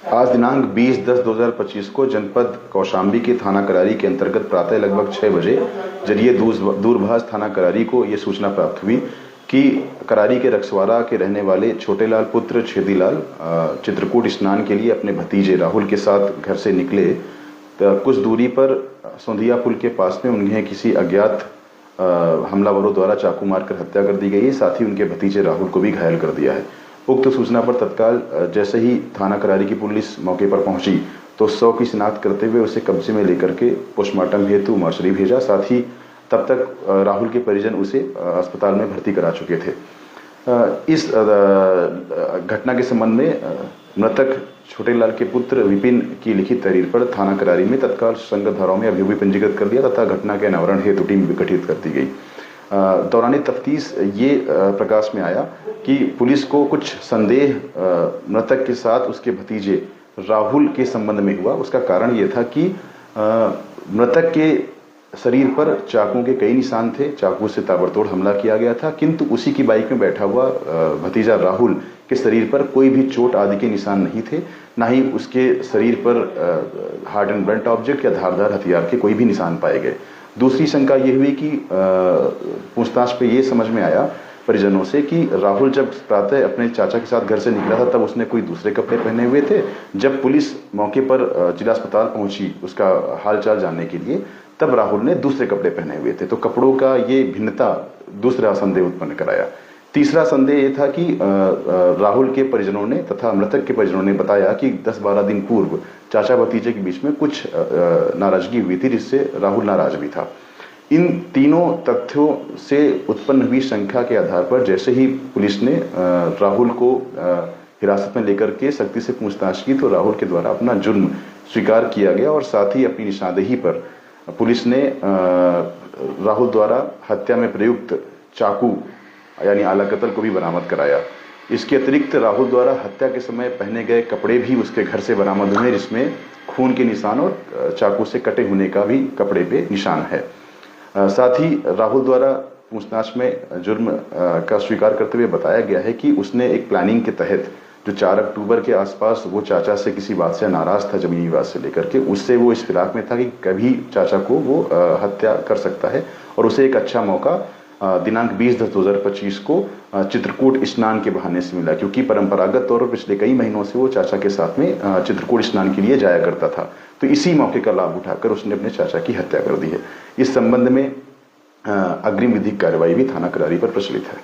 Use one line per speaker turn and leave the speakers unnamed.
आज दिनांक 20/10/2025 को जनपद कौशाम्बी के थाना करारी के अंतर्गत प्रातः लगभग 6 बजे जरिए दूरभाष थाना करारी को ये सूचना प्राप्त हुई कि करारी के रक्सवाड़ा के रहने वाले छोटेलाल पुत्र छेदीलाल चित्रकूट स्नान के लिए अपने भतीजे राहुल के साथ घर से निकले। तो कुछ दूरी पर सौंधिया पुल के पास में उन्हें किसी अज्ञात हमलावरों द्वारा चाकू मारकर हत्या कर दी गई है। साथ ही उनके भतीजे राहुल को भी घायल कर दिया है। उक्त सूचना पर तत्काल जैसे ही थाना करारी की पुलिस मौके पर पहुंची तो शव की शिनाख्त करते हुए उसे कब्जे में लेकर के पोस्टमार्टम हेतु मॉर्चरी भेजा। साथ ही तब तक राहुल के परिजन उसे अस्पताल में भर्ती करा चुके थे। इस घटना के संबंध में मृतक छोटेलाल के पुत्र विपिन की लिखित तहरीर पर थाना करारी में तत्काल संगत धाराओं में अभियोग पंजीकृत कर दिया तथा घटना के अनावरण हेतु टीम गठित कर दी गई। दौरान तफ्तीश ये प्रकाश में आया कि पुलिस को कुछ संदेह मृतक के साथ उसके भतीजे राहुल के संबंध में हुआ। उसका कारण ये था कि मृतक के शरीर पर चाकू के कई निशान थे, चाकू से ताबड़तोड़ हमला किया गया था, किंतु उसी की बाइक में बैठा हुआ भतीजा राहुल के शरीर पर कोई भी चोट आदि के निशान नहीं थे, ना ही उसके शरीर पर हार्ड एंड ब्लंट ऑब्जेक्ट या धारदार हथियार के कोई भी निशान पाए गए। दूसरी शंका ये हुई कि पूछताछ पे ये समझ में आया परिजनों से कि राहुल जब प्रातः अपने चाचा के साथ घर से निकला था तब उसने कोई दूसरे कपड़े पहने हुए थे। जब पुलिस मौके पर जिला अस्पताल पहुंची उसका हालचाल जानने के लिए तब राहुल ने दूसरे कपड़े पहने हुए थे। तो कपड़ों का ये भिन्नता दूसरा संदेह उत्पन्न कराया। तीसरा संदेह ये था कि राहुल के परिजनों ने तथा मृतक के परिजनों ने बताया कि 10-12 दिन पूर्व चाचा भतीजे के बीच में कुछ नाराजगी हुई थी जिससे राहुल नाराज भी था। इन तीनों तथ्यों से उत्पन्न हुई शंका के आधार पर जैसे ही पुलिस ने राहुल को हिरासत में लेकर के सख्ती से पूछताछ की तो राहुल के द्वारा अपना जुर्म स्वीकार किया गया और साथ ही अपनी निशानदेही पर पुलिस ने राहुल द्वारा हत्या में प्रयुक्त चाकू यानी आला कत्ल को भी बरामद कराया। इसके अतिरिक्त राहुल द्वारा हत्या के समय पहने गए कपड़े भी उसके घर से बरामद हुए जिसमें खून के निशान और चाकू से कटे होने का भी कपड़े पे निशान है। साथ ही राहुल द्वारा पूछताछ में जुर्म का स्वीकार करते हुए बताया गया है कि उसने एक प्लानिंग के तहत जो 4 अक्टूबर के आसपास वो चाचा से किसी बात से नाराज था, जमीनी विवाद से लेकर के, उससे वो इस फिराक में था कि कभी चाचा को वो हत्या कर सकता है और उसे एक अच्छा मौका दिनांक 20/10/2025 को चित्रकूट स्नान के बहाने से मिला, क्योंकि परंपरागत तौर पर पिछले कई महीनों से वो चाचा के साथ में चित्रकूट स्नान के लिए जाया करता था। तो इसी मौके का लाभ उठाकर उसने अपने चाचा की हत्या कर दी है। इस संबंध में अग्रिम विधिक कार्यवाही भी थाना करारी पर प्रचलित है।